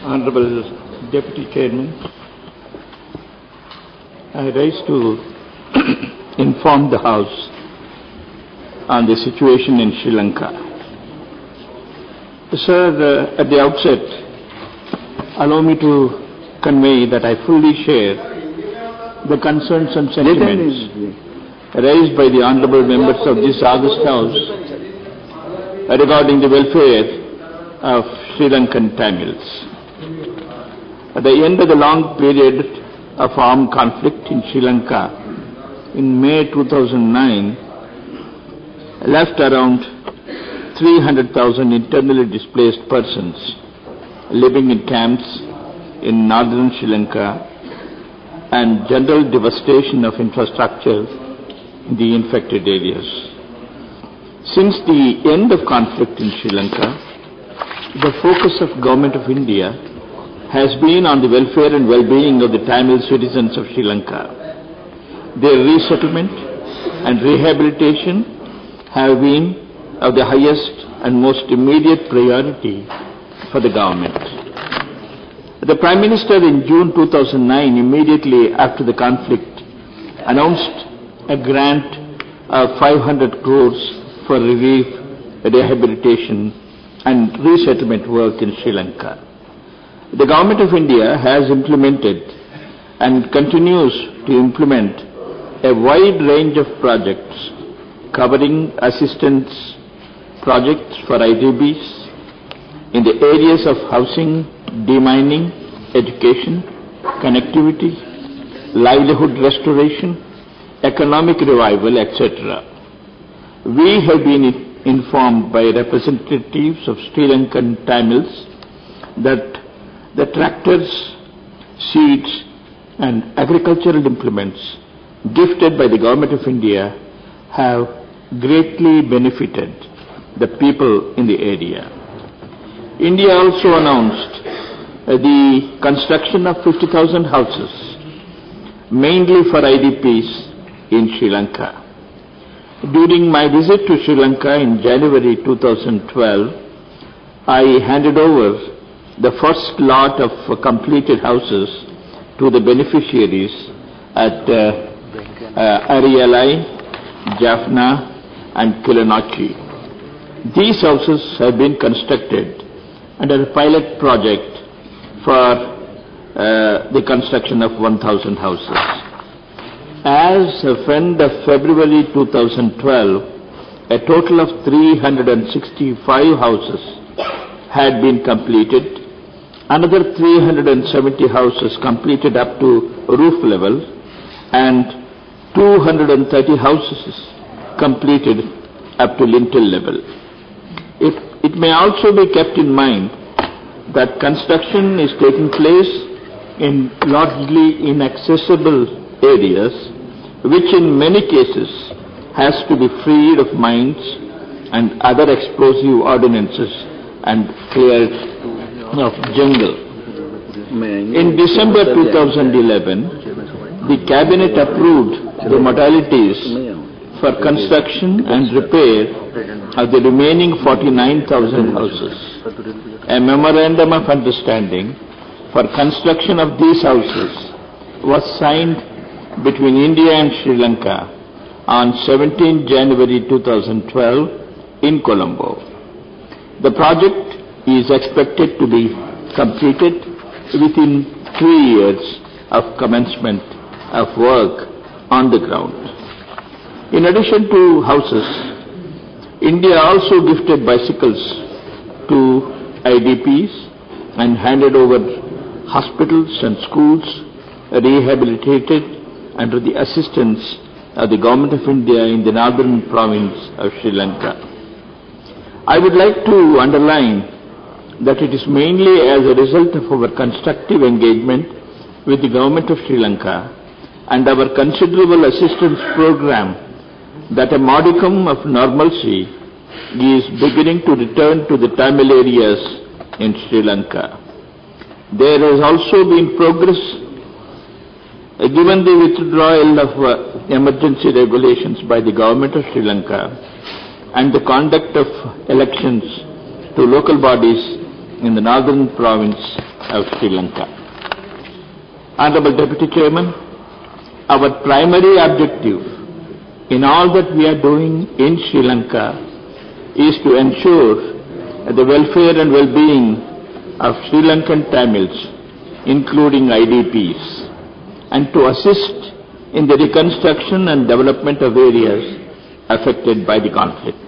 Honorable Deputy Chairman, I rise to inform the House on the situation in Sri Lanka. Sir, at the outset, allow me to convey that I fully share the concerns and sentiments raised by the honorable members of this august House regarding the welfare of Sri Lankan Tamils. At the end of the long period of armed conflict in Sri Lanka, in May 2009, left around 300,000 internally displaced persons living in camps in northern Sri Lanka and general devastation of infrastructure in the infected areas. Since the end of conflict in Sri Lanka, the focus of Government of India has been on the welfare and well-being of the Tamil citizens of Sri Lanka. Their resettlement and rehabilitation have been of the highest and most immediate priority for the government. The Prime Minister in June 2009, immediately after the conflict, announced a grant of 500 crores for relief, rehabilitation and resettlement work in Sri Lanka. The Government of India has implemented and continues to implement a wide range of projects covering assistance projects for IDBs in the areas of housing, demining, education, connectivity, livelihood restoration, economic revival, etc. We have been informed by representatives of Sri Lankan Tamils that the tractors, seeds and agricultural implements gifted by the Government of India have greatly benefited the people in the area. India also announced the construction of 50,000 houses, mainly for IDPs in Sri Lanka. During my visit to Sri Lanka in January 2012, I handed over the first lot of completed houses to the beneficiaries at Arialai, Jaffna and Kilinochchi. These houses have been constructed under a pilot project for the construction of 1,000 houses. As of end of February 2012, a total of 365 houses had been completed. Another 370 houses completed up to roof level and 230 houses completed up to lintel level. It may also be kept in mind that construction is taking place in largely inaccessible areas, which in many cases has to be freed of mines and other explosive ordnances and cleared of jungle. In December 2011, the Cabinet approved the modalities for construction and repair of the remaining 49,000 houses. A memorandum of understanding for construction of these houses was signed between India and Sri Lanka on 17 January 2012 in Colombo. The project is expected to be completed within 3 years of commencement of work on the ground. In addition to houses, India also gifted bicycles to IDPs and handed over hospitals and schools rehabilitated under the assistance of the Government of India in the northern province of Sri Lanka. I would like to underline that it is mainly as a result of our constructive engagement with the Government of Sri Lanka and our considerable assistance program that a modicum of normalcy is beginning to return to the Tamil areas in Sri Lanka. There has also been progress given the withdrawal of emergency regulations by the Government of Sri Lanka and the conduct of elections to local bodies in the northern province of Sri Lanka. Honorable Deputy Chairman, our primary objective in all that we are doing in Sri Lanka is to ensure the welfare and well-being of Sri Lankan Tamils, including IDPs, and to assist in the reconstruction and development of areas affected by the conflict.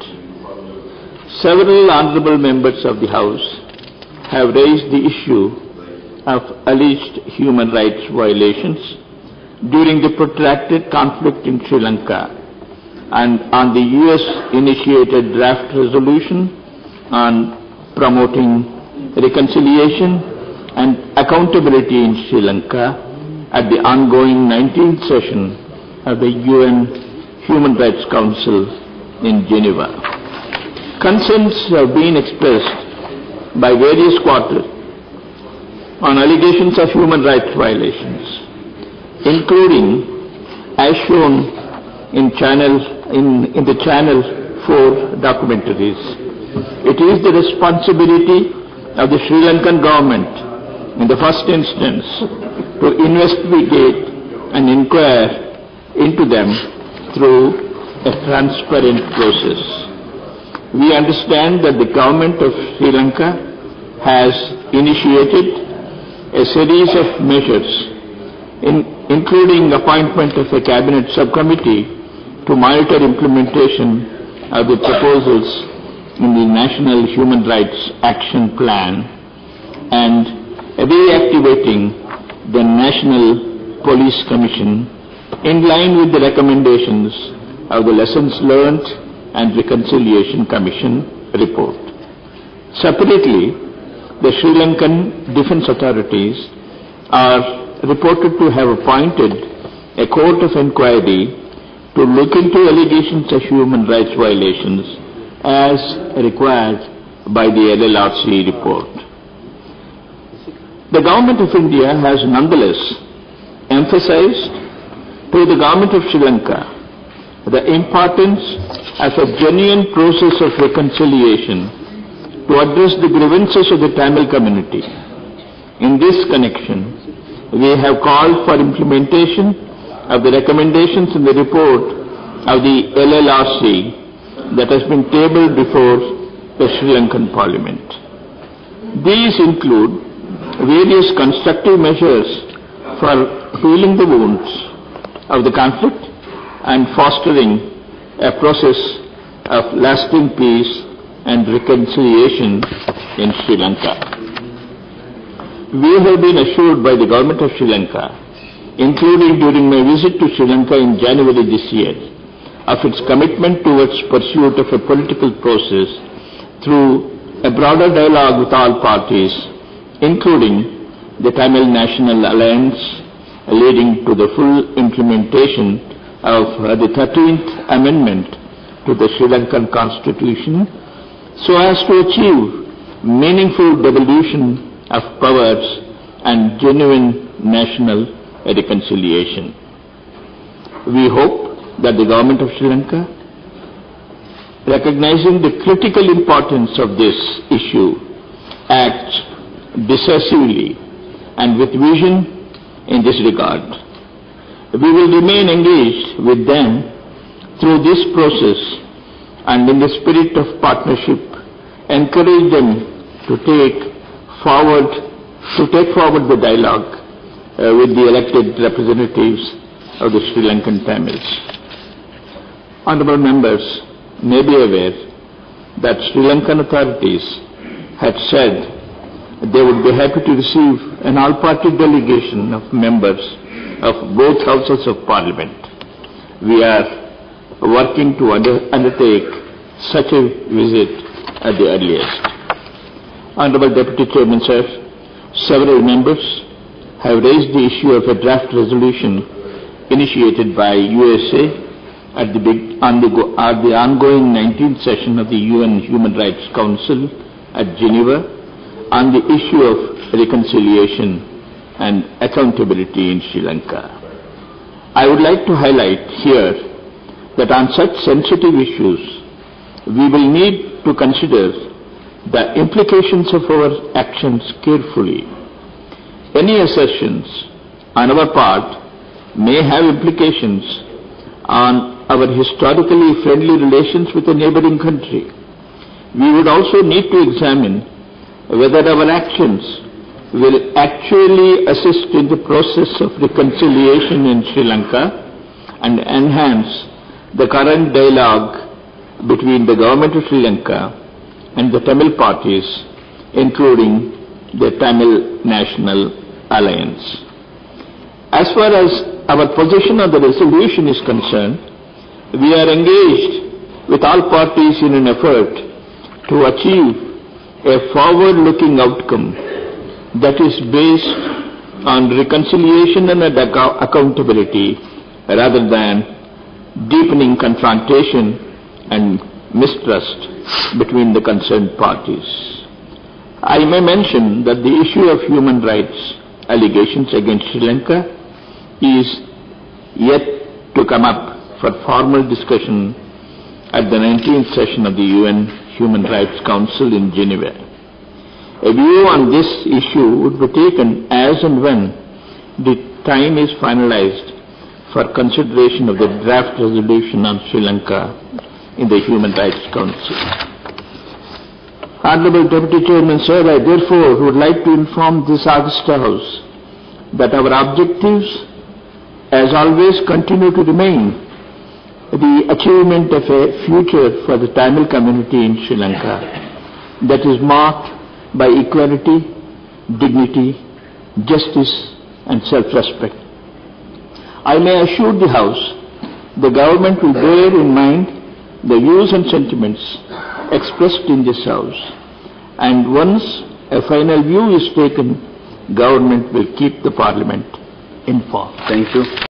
Several honorable members of the House have raised the issue of alleged human rights violations during the protracted conflict in Sri Lanka and on the US-initiated draft resolution on promoting reconciliation and accountability in Sri Lanka at the ongoing 19th session of the UN Human Rights Council in Geneva. Concerns have been expressed by various quarters on allegations of human rights violations, including as shown in the Channel 4 documentaries. It is the responsibility of the Sri Lankan government in the first instance to investigate and inquire into them through a transparent process. We understand that the government of Sri Lanka has initiated a series of measures, including appointment of a cabinet subcommittee to monitor implementation of the proposals in the National Human Rights Action Plan and reactivating the National Police Commission in line with the recommendations of the Lessons Learned and Reconciliation Commission report. Separately, the Sri Lankan Defence Authorities are reported to have appointed a court of inquiry to look into allegations of human rights violations as required by the LLRC report. The Government of India has nonetheless emphasized to the Government of Sri Lanka the importance of a genuine process of reconciliation to address the grievances of the Tamil community. In this connection, we have called for implementation of the recommendations in the report of the LLRC that has been tabled before the Sri Lankan Parliament. These include various constructive measures for healing the wounds of the conflict and fostering a process of lasting peace and reconciliation in Sri Lanka. We have been assured by the Government of Sri Lanka, including during my visit to Sri Lanka in January this year, of its commitment towards pursuit of a political process through a broader dialogue with all parties, including the Tamil National Alliance, leading to the full implementation of the 13th Amendment to the Sri Lankan Constitution, so as to achieve meaningful devolution of powers and genuine national reconciliation. We hope that the Government of Sri Lanka, recognizing the critical importance of this issue, acts decisively and with vision in this regard. We will remain engaged with them through this process and in the spirit of partnership encourage them to take forward the dialogue with the elected representatives of the Sri Lankan Tamils. Honorable members may be aware that Sri Lankan authorities had said they would be happy to receive an all-party delegation of members of both houses of Parliament. We are working to undertake such a visit at the earliest. Honorable Deputy Chairman, sir, several members have raised the issue of a draft resolution initiated by USA at the ongoing 19th session of the UN Human Rights Council at Geneva on the issue of reconciliation and accountability in Sri Lanka. I would like to highlight here that on such sensitive issues, we will need to consider the implications of our actions carefully Any assertions on our part may have implications on our historically friendly relations with a neighboring country. We would also need to examine whether our actions will actually assist in the process of reconciliation in Sri Lanka and enhance the current dialogue between the government of Sri Lanka and the Tamil parties, including the Tamil National Alliance. As far as our position on the resolution is concerned, we are engaged with all parties in an effort to achieve a forward-looking outcome that is based on reconciliation and accountability rather than deepening confrontation and mistrust between the concerned parties. I may mention that the issue of human rights allegations against Sri Lanka is yet to come up for formal discussion at the 19th session of the UN Human Rights Council in Geneva. A view on this issue would be taken as and when the time is finalized for consideration of the draft resolution on Sri Lanka in the Human Rights Council. Honorable Deputy Chairman, sir, I therefore would like to inform this August House that our objectives, as always, continue to remain the achievement of a future for the Tamil community in Sri Lanka that is marked by equality, dignity, justice and self-respect. I may assure the House the government will bear in mind the views and sentiments expressed in this House, and once a final view is taken, government will keep the Parliament informed. Thank you.